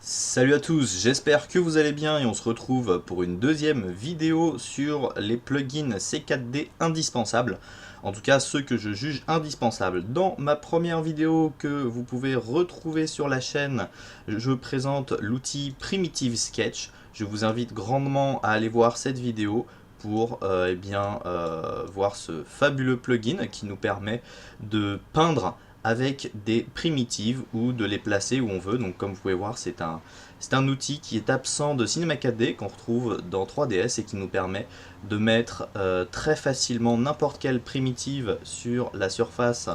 Salut à tous, j'espère que vous allez bien et on se retrouve pour une deuxième vidéo sur les plugins C4D indispensables. En tout cas, ceux que je juge indispensables. Dans ma première vidéo que vous pouvez retrouver sur la chaîne, je présente l'outil Primitive Sketch. Je vous invite grandement à aller voir cette vidéo pour voir ce fabuleux plugin qui nous permet de peindre avec des primitives ou de les placer où on veut. Donc comme vous pouvez voir, c'est un outil qui est absent de Cinema 4D, qu'on retrouve dans 3DS et qui nous permet de mettre très facilement n'importe quelle primitive sur la surface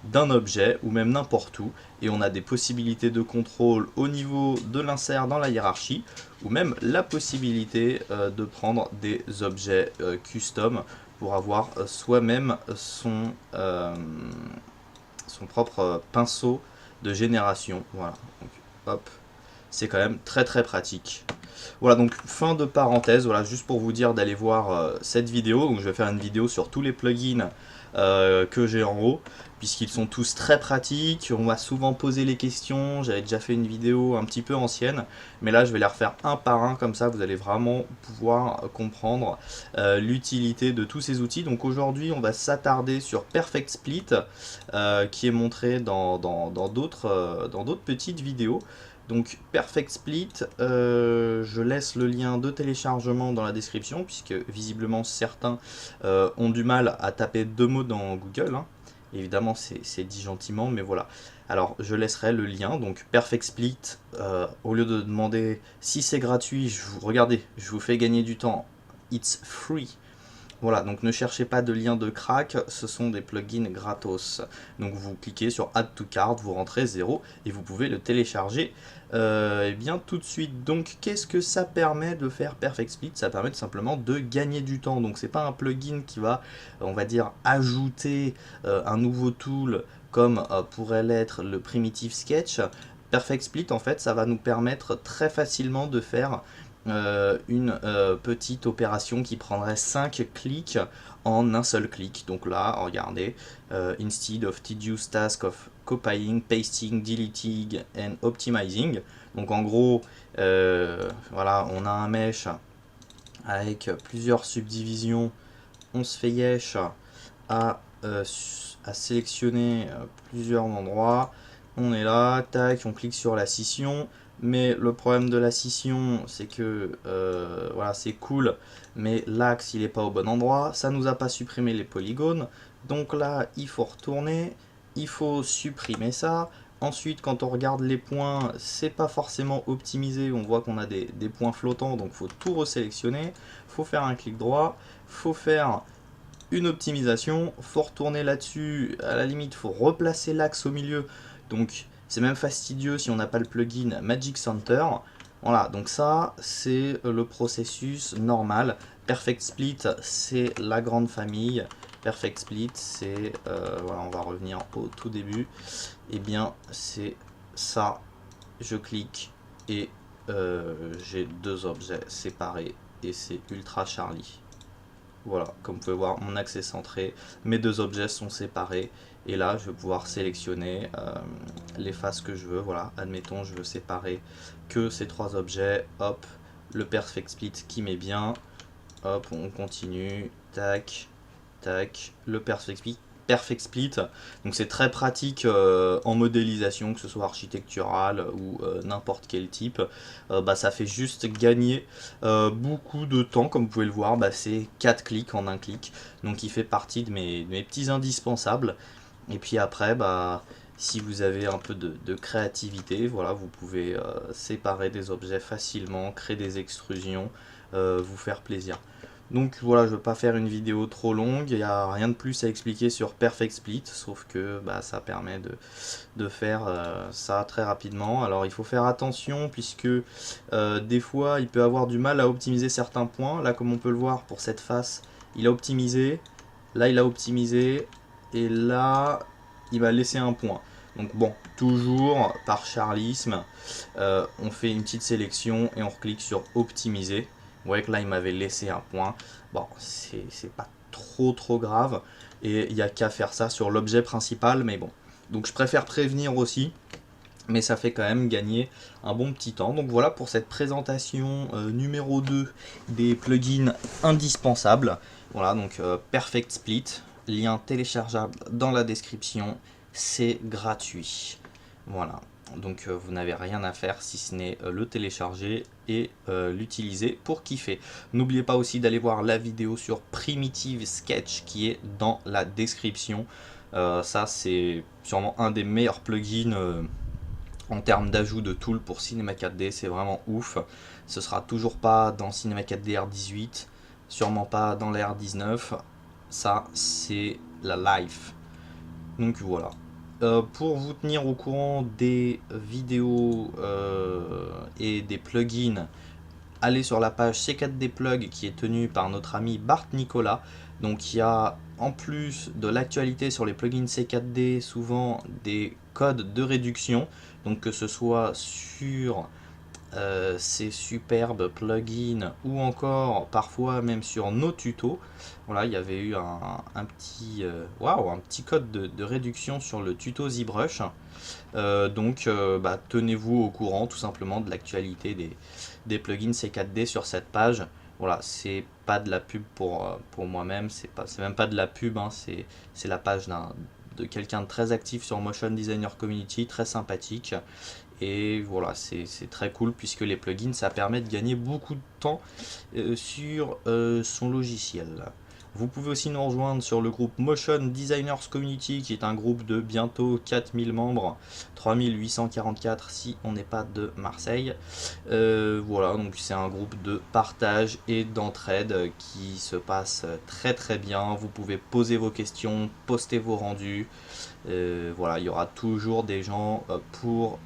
d'un objet ou même n'importe où, et on a des possibilités de contrôle au niveau de l'insert dans la hiérarchie ou même la possibilité de prendre des objets custom pour avoir soi-même son propre pinceau de génération. Voilà, donc hop, c'est quand même très très pratique. Voilà, donc fin de parenthèse, voilà, juste pour vous dire d'aller voir cette vidéo. Donc je vais faire une vidéo sur tous les plugins que j'ai en haut, puisqu'ils sont tous très pratiques. On m'a souvent posé les questions, j'avais déjà fait une vidéo un petit peu ancienne, mais là je vais les refaire un par un, comme ça vous allez vraiment pouvoir comprendre l'utilité de tous ces outils. Donc aujourd'hui on va s'attarder sur Perfect Split, qui est montré dans d'autres petites vidéos. Donc Perfect Split, je laisse le lien de téléchargement dans la description, puisque visiblement certains ont du mal à taper deux mots dans Google, hein. Évidemment c'est dit gentiment, mais voilà. Alors je laisserai le lien, donc Perfect Split, au lieu de demander si c'est gratuit, regardez, je vous fais gagner du temps, it's free. Voilà, donc ne cherchez pas de lien de crack, ce sont des plugins gratos. Donc vous cliquez sur Add to Cart, vous rentrez 0 et vous pouvez le télécharger eh bien tout de suite. Donc qu'est-ce que ça permet de faire Perfect Split? Ça permet tout simplement de gagner du temps. Donc c'est pas un plugin qui va, on va dire, ajouter un nouveau tool comme pourrait l'être le Primitive Sketch. Perfect Split, en fait, ça va nous permettre très facilement de faire une petite opération qui prendrait 5 clics en un seul clic. Donc là, regardez, instead of tedious task of copying, pasting, deleting and optimizing. Donc en gros, voilà, on a un mesh avec plusieurs subdivisions. On se fait yesh à sélectionner plusieurs endroits. On est là, tac, on clique sur la scission. Mais le problème de la scission, c'est que voilà, c'est cool, mais l'axe il est pas au bon endroit. Ça nous a pas supprimé les polygones. Donc là, il faut retourner, il faut supprimer ça. Ensuite, quand on regarde les points, c'est pas forcément optimisé. On voit qu'on a des points flottants, donc il faut tout resélectionner. Faut faire un clic droit, faut faire une optimisation, faut retourner là-dessus, à la limite faut replacer l'axe au milieu, donc c'est même fastidieux si on n'a pas le plugin Magic Center. Voilà, donc ça c'est le processus normal. Perfect Split c'est la grande famille. Perfect Split c'est, voilà, on va revenir au tout début, et bien c'est ça, je clique et j'ai deux objets séparés et c'est Ultra Charlie. Voilà, comme vous pouvez voir, mon axe est centré, mes deux objets sont séparés, et là je vais pouvoir sélectionner les faces que je veux. Voilà, admettons je veux séparer que ces trois objets, hop, le Perfect Split qui met bien, hop, on continue, tac, tac, le Perfect Split. Donc c'est très pratique en modélisation, que ce soit architectural ou n'importe quel type. Bah, ça fait juste gagner beaucoup de temps, comme vous pouvez le voir. Bah, c'est 4 clics en un clic, donc il fait partie de mes petits indispensables. Et puis après, bah, si vous avez un peu de créativité, voilà, vous pouvez séparer des objets facilement, créer des extrusions, vous faire plaisir. Donc voilà, je ne veux pas faire une vidéo trop longue, il n'y a rien de plus à expliquer sur Perfect Split, sauf que bah, ça permet de faire ça très rapidement. Alors il faut faire attention, puisque des fois il peut avoir du mal à optimiser certains points. Là, comme on peut le voir pour cette face, il a optimisé, là il a optimisé, et là il m'a laissé un point. Donc bon, toujours par charlisme, on fait une petite sélection et on reclique sur optimiser. Vous voyez que là il m'avait laissé un point. Bon, c'est pas trop grave, et il n'y a qu'à faire ça sur l'objet principal, mais bon. Donc je préfère prévenir aussi. mais ça fait quand même gagner un bon petit temps. Donc voilà pour cette présentation numéro 2 des plugins indispensables. Voilà, donc Perfect Split, lien téléchargeable dans la description, c'est gratuit. Voilà, donc vous n'avez rien à faire si ce n'est le télécharger et l'utiliser pour kiffer. N'oubliez pas aussi d'aller voir la vidéo sur Primitive Sketch qui est dans la description. Ça c'est sûrement un des meilleurs plugins en termes d'ajout de tools pour Cinema 4D, c'est vraiment ouf. Ce sera toujours pas dans Cinema 4D R18, sûrement pas dans la R19. Ça, c'est la life. Donc voilà. Pour vous tenir au courant des vidéos et des plugins, allez sur la page C4D Plug qui est tenue par notre ami Bart Nicolas. Donc il y a en plus de l'actualité sur les plugins C4D souvent des codes de réduction. Donc que ce soit sur ces superbes plugins ou encore parfois même sur nos tutos. Voilà, il y avait eu un petit, un petit code de réduction sur le tuto ZBrush. Donc tenez-vous au courant tout simplement de l'actualité des plugins C4D sur cette page. Voilà, c'est pas de la pub pour moi-même, c'est même pas de la pub, hein, c'est la page de quelqu'un de très actif sur Motion Designer Community, très sympathique. Et voilà, c'est très cool puisque les plugins ça permet de gagner beaucoup de temps sur son logiciel. Vous pouvez aussi nous rejoindre sur le groupe Motion Designers Community qui est un groupe de bientôt 4000 membres, 3844 si on n'est pas de Marseille. Voilà, donc c'est un groupe de partage et d'entraide qui se passe très très bien. Vous pouvez poser vos questions, poster vos rendus. Voilà, il y aura toujours des gens pour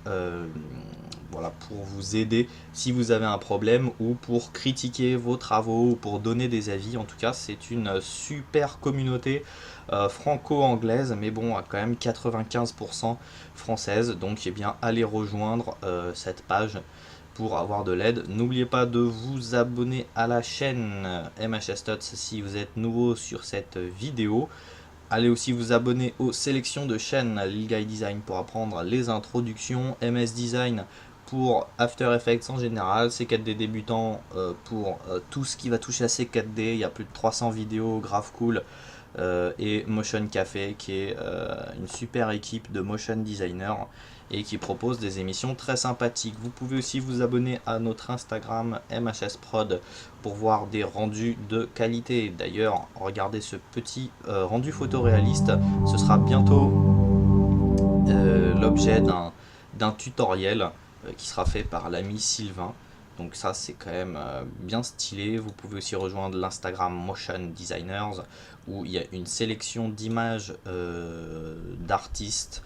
vous aider si vous avez un problème ou pour critiquer vos travaux ou pour donner des avis. En tout cas, c'est une super communauté franco-anglaise, mais bon, quand même 95% française. Donc, eh bien, allez rejoindre cette page pour avoir de l'aide. N'oubliez pas de vous abonner à la chaîne MHS Tots si vous êtes nouveau sur cette vidéo. Allez aussi vous abonner aux sélections de chaînes Lil Guy Design pour apprendre les introductions, MS Design pour After Effects en général, C4D débutant pour tout ce qui va toucher à C4D. Il y a plus de 300 vidéos grave cool. Et Motion Café qui est une super équipe de motion designers et qui propose des émissions très sympathiques. Vous pouvez aussi vous abonner à notre Instagram MHS Prod pour voir des rendus de qualité. D'ailleurs, regardez ce petit rendu photoréaliste, ce sera bientôt l'objet d'un tutoriel qui sera fait par l'ami Sylvain. Donc ça c'est quand même bien stylé. Vous pouvez aussi rejoindre l'Instagram Motion Designers où il y a une sélection d'images d'artistes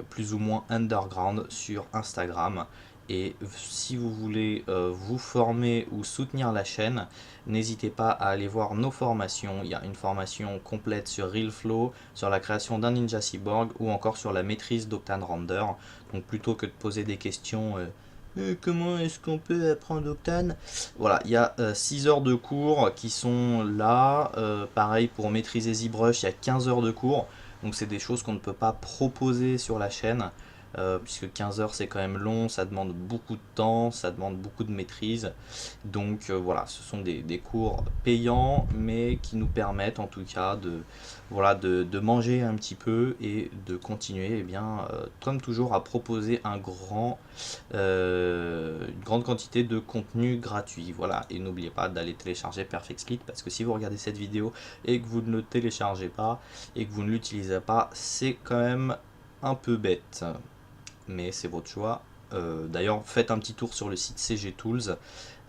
plus ou moins underground sur Instagram. Et si vous voulez vous former ou soutenir la chaîne, n'hésitez pas à aller voir nos formations. Il y a une formation complète sur RealFlow, sur la création d'un Ninja Cyborg ou encore sur la maîtrise d'Octane Render. Donc plutôt que de poser des questions comment est-ce qu'on peut apprendre Octane, voilà, il y a 6 heures de cours qui sont là. Pareil pour maîtriser ZBrush, il y a 15 heures de cours. Donc c'est des choses qu'on ne peut pas proposer sur la chaîne. Puisque 15 heures c'est quand même long, ça demande beaucoup de temps, ça demande beaucoup de maîtrise. Donc voilà, ce sont des cours payants mais qui nous permettent en tout cas de manger un petit peu et de continuer comme toujours à proposer une grande quantité de contenu gratuit. Voilà, et n'oubliez pas d'aller télécharger Perfect Split parce que si vous regardez cette vidéo et que vous ne le téléchargez pas et que vous ne l'utilisez pas, c'est quand même un peu bête. Mais c'est votre choix. D'ailleurs, faites un petit tour sur le site CG Tools.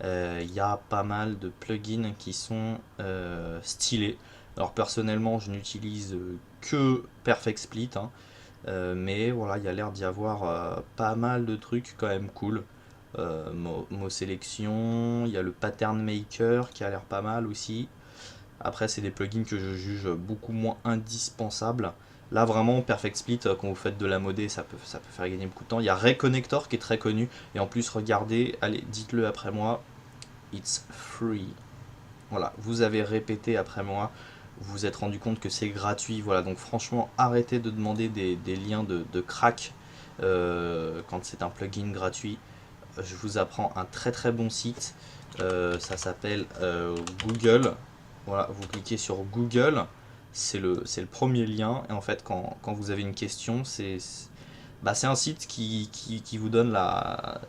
Il y a pas mal de plugins qui sont stylés. Alors personnellement, je n'utilise que Perfect Split, hein. Mais voilà, il y a l'air d'y avoir pas mal de trucs quand même cool. Mot sélection, il y a le Pattern Maker qui a l'air pas mal aussi. Après, c'est des plugins que je juge beaucoup moins indispensables. Là, vraiment, Perfect Split, quand vous faites de la modée, ça peut faire gagner beaucoup de temps. Il y a Ray Connector qui est très connu. Et en plus, regardez, allez, dites-le après moi. It's free. Voilà, vous avez répété après moi. Vous vous êtes rendu compte que c'est gratuit. Voilà, donc franchement, arrêtez de demander des liens de crack quand c'est un plugin gratuit. Je vous apprends un très bon site, ça s'appelle Google. Voilà, vous cliquez sur Google, c'est le premier lien, et en fait quand vous avez une question, c'est un site qui vous donne la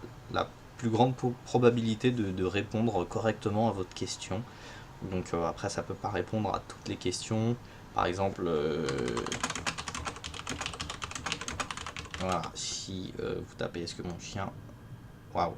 plus grande probabilité de répondre correctement à votre question. Donc après ça peut pas répondre à toutes les questions, par exemple voilà, si vous tapez est-ce que mon chien... Waouh,